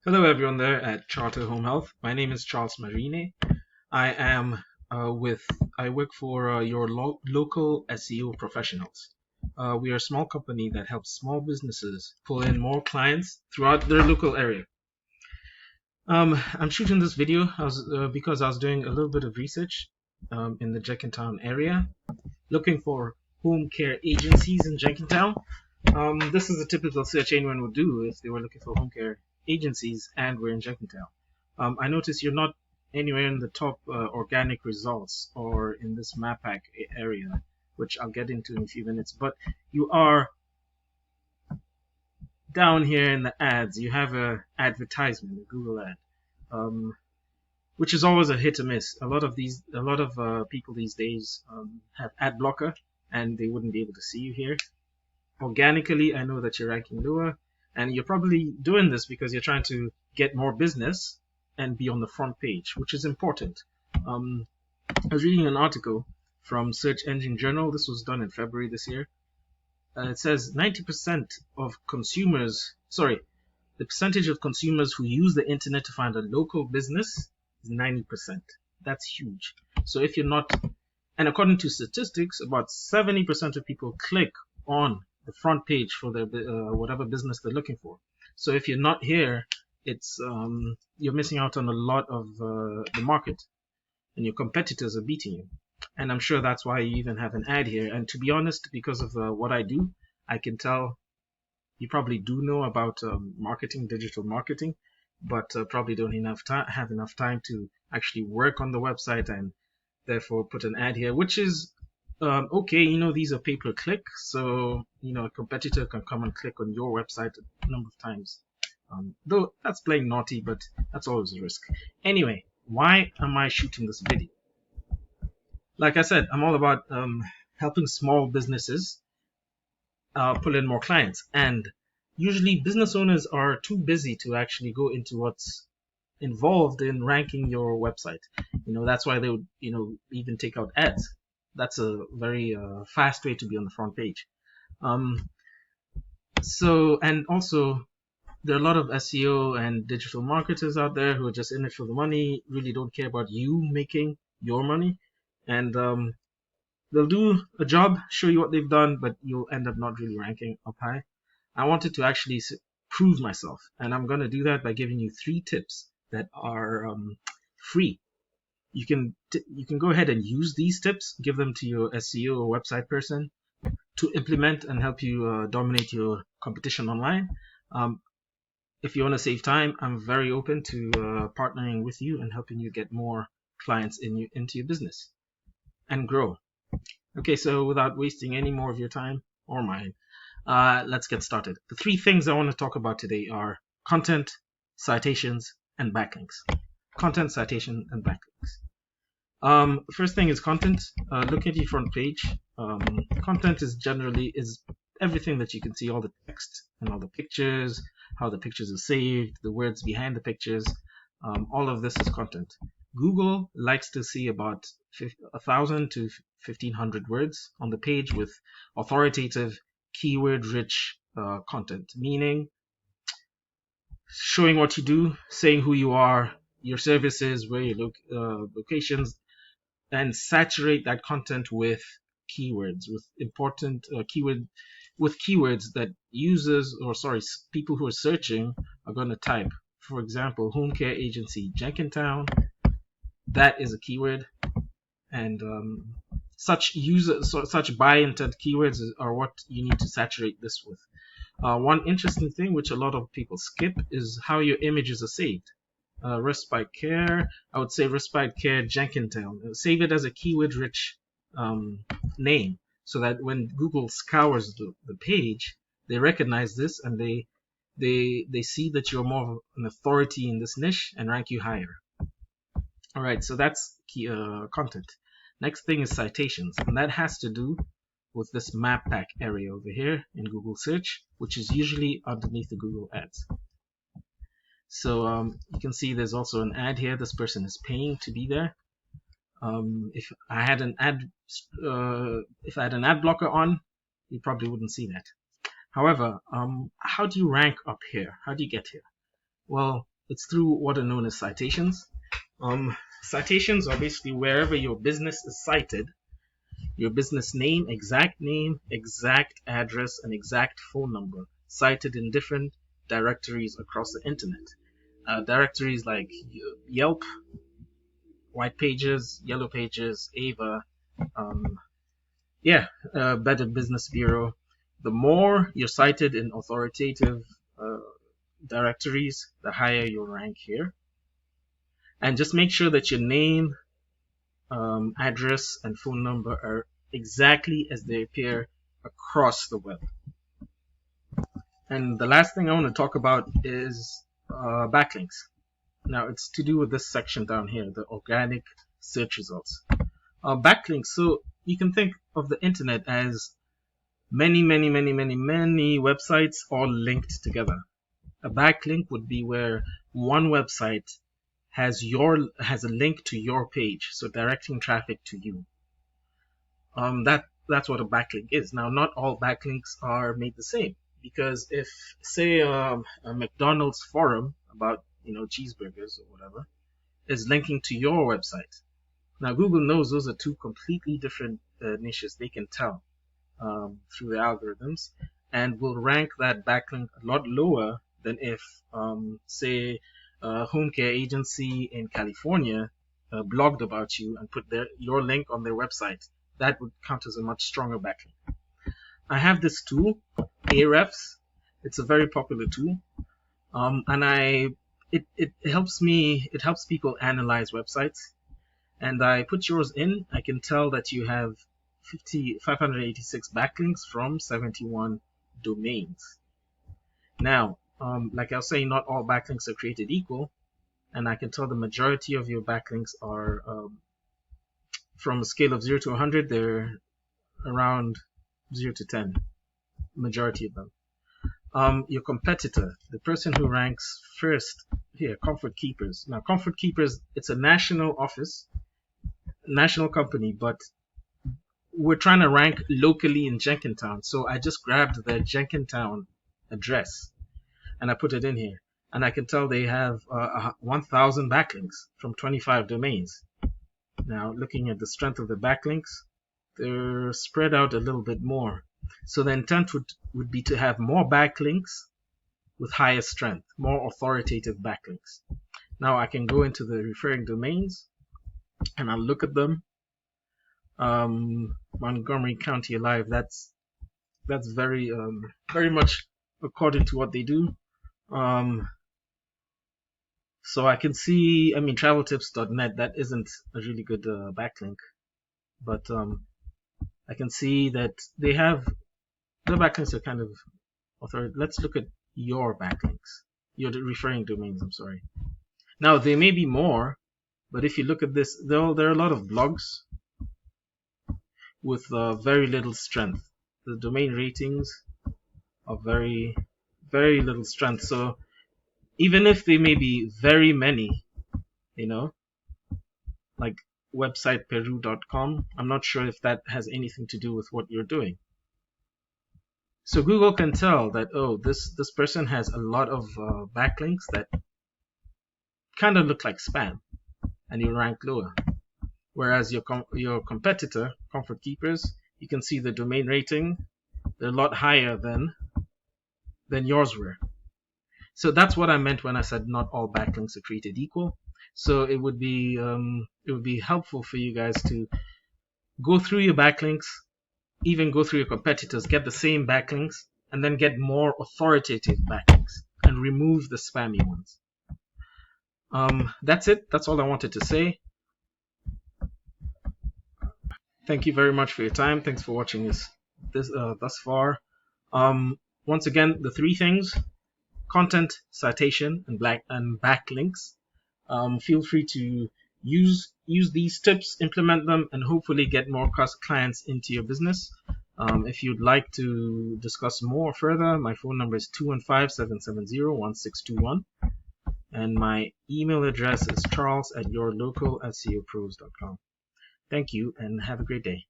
Hello, everyone there at Charter Home Health. My name is Charles Marine. I am I work for your local SEO professionals. We are a small company that helps small businesses pull in more clients throughout their local area. I'm shooting this video because I was doing a little bit of research in the Jenkintown area, looking for home care agencies in Jenkintown. This is a typical search anyone would do if they were looking for home care agencies and we're in Jenkintown. I notice you're not anywhere in the top organic results or in this MapPack area, which I'll get into in a few minutes, but you are down here in the ads. You have a advertisement, a Google ad, which is always a hit or miss. A lot of people these days have ad blocker, and they wouldn't be able to see you here. Organically, I know that you're ranking lower, and you're probably doing this because you're trying to get more business and be on the front page, which is important. I was reading an article from Search Engine Journal. This was done in February this year. It says 90% of consumers, the percentage of consumers who use the internet to find a local business is 90%. That's huge. So if you're not, and according to statistics, about 70% of people click on the front page for their whatever business they're looking for. So if you're not here, it's you're missing out on a lot of the market, and your competitors are beating you. And I'm sure that's why you even have an ad here. And to be honest, because of what I do, I can tell you probably do know about marketing, digital marketing, but probably don't have enough time to actually work on the website and therefore put an ad here, which is okay. These are pay-per-click, so a competitor can come and click on your website a number of times. Though that's playing naughty, but that's always a risk. Anyway, why am I shooting this video? Like I said, I'm all about helping small businesses pull in more clients, and usually business owners are too busy to actually go into what's involved in ranking your website. That's why they would even take out ads. That's a very fast way to be on the front page. And also there are a lot of SEO and digital marketers out there who are just in it for the money, really don't care about you making your money, and they'll do a job, show you what they've done, but you'll end up not really ranking up high. I wanted to actually prove myself, and I'm going to do that by giving you 3 tips that are free. You can go ahead and use these tips, give them to your SEO or website person to implement and help you dominate your competition online. If you want to save time, I'm very open to partnering with you and helping you get more clients into your business and grow. Okay, so without wasting any more of your time or mine, let's get started. The 3 things I want to talk about today are content, citations, and backlinks. Content, citation, and backlinks. First thing is content. Look at your front page. Content is everything that you can see, all the text and all the pictures, how the pictures are saved, the words behind the pictures. All of this is content. Google likes to see about 1,000 to 1,500 words on the page with authoritative, keyword-rich content, meaning showing what you do, saying who you are, your services, where your locations, and saturate that content with keywords, with important keywords that people who are searching are going to type. For example, home care agency Jenkintown. That is a keyword, and such buy intent keywords are what you need to saturate this with. One interesting thing which a lot of people skip is how your images are saved. Respite Care, I would say Respite Care Jenkintown. Save it as a keyword-rich name, so that when Google scours the page, they recognize this and they see that you're more of an authority in this niche and rank you higher. All right, so that's key content. Next thing is citations, and that has to do with this MapPack area over here in Google search, which is usually underneath the Google ads. So you can see there's also an ad here. This person is paying to be there. If I had an ad blocker on, you probably wouldn't see that. However, how do you rank up here? How do you get here? Well, It's through what are known as citations. Citations are basically wherever your business is cited, your business name, exact address, and exact phone number cited in different directories across the internet. Directories like Yelp, White Pages, Yellow Pages, Ava, Better Business Bureau. The more you're cited in authoritative directories, the higher your rank here. And just make sure that your name, address, and phone number are exactly as they appear across the web. And the last thing I want to talk about is backlinks. Now it's to do with this section down here, the organic search results. Backlinks, so you can think of the internet as many websites all linked together. A backlink would be where one website has a link to your page, so directing traffic to you. That's what a backlink is. Now, not all backlinks are made the same, because if, say, a McDonald's forum about cheeseburgers or whatever is linking to your website, now Google knows those are two completely different niches. They can tell through the algorithms, and will rank that backlink a lot lower than if, say, a home care agency in California blogged about you and put your link on their website. That would count as a much stronger backlink. I have this tool, Ahrefs. It's a very popular tool, and it helps people analyze websites. And I put yours in. I can tell that you have 586 backlinks from 71 domains. Now, like I was saying, not all backlinks are created equal, and I can tell the majority of your backlinks are from a scale of 0 to 100, they're around 0 to 10, majority of them. Your competitor, the person who ranks first here, Comfort Keepers. Now, Comfort Keepers, it's a national office, national company, but we're trying to rank locally in Jenkintown, so I just grabbed their Jenkintown address and I put it in here, and I can tell they have 1,000 backlinks from 25 domains. Now, looking at the strength of the backlinks, they're spread out a little bit more. So the intent would be to have more backlinks with higher strength, more authoritative backlinks. Now I can go into the referring domains and I'll look at them. Montgomery County Alive, that's very much according to what they do. So I can see, traveltips.net, that isn't a really good backlink, but I can see that they have, the backlinks are kind of authoritative. Let's look at your backlinks, your referring domains, I'm sorry. Now, there may be more, but if you look at this, there are a lot of blogs with very little strength. The domain ratings are very little strength. So even if they may be very many, like websiteperu.com, I'm not sure if that has anything to do with what you're doing. So Google can tell that, oh, this person has a lot of backlinks that kind of look like spam, and you rank lower. Whereas your competitor, Comfort Keepers, you can see the domain rating, they're a lot higher than yours were. So that's what I meant when I said not all backlinks are created equal. So it would be helpful for you guys to go through your backlinks, even go through your competitors, get the same backlinks, and then get more authoritative backlinks and remove the spammy ones. That's it. That's all I wanted to say. Thank you very much for your time. Thanks for watching this thus far. Once again, the three things: content, citation, and backlinks. Feel free to use these tips, implement them, and hopefully get more clients into your business. If you'd like to discuss more further, my phone number is 215-770-1621, and my email address is charles@yourlocalSEOpros.com. Thank you, and have a great day.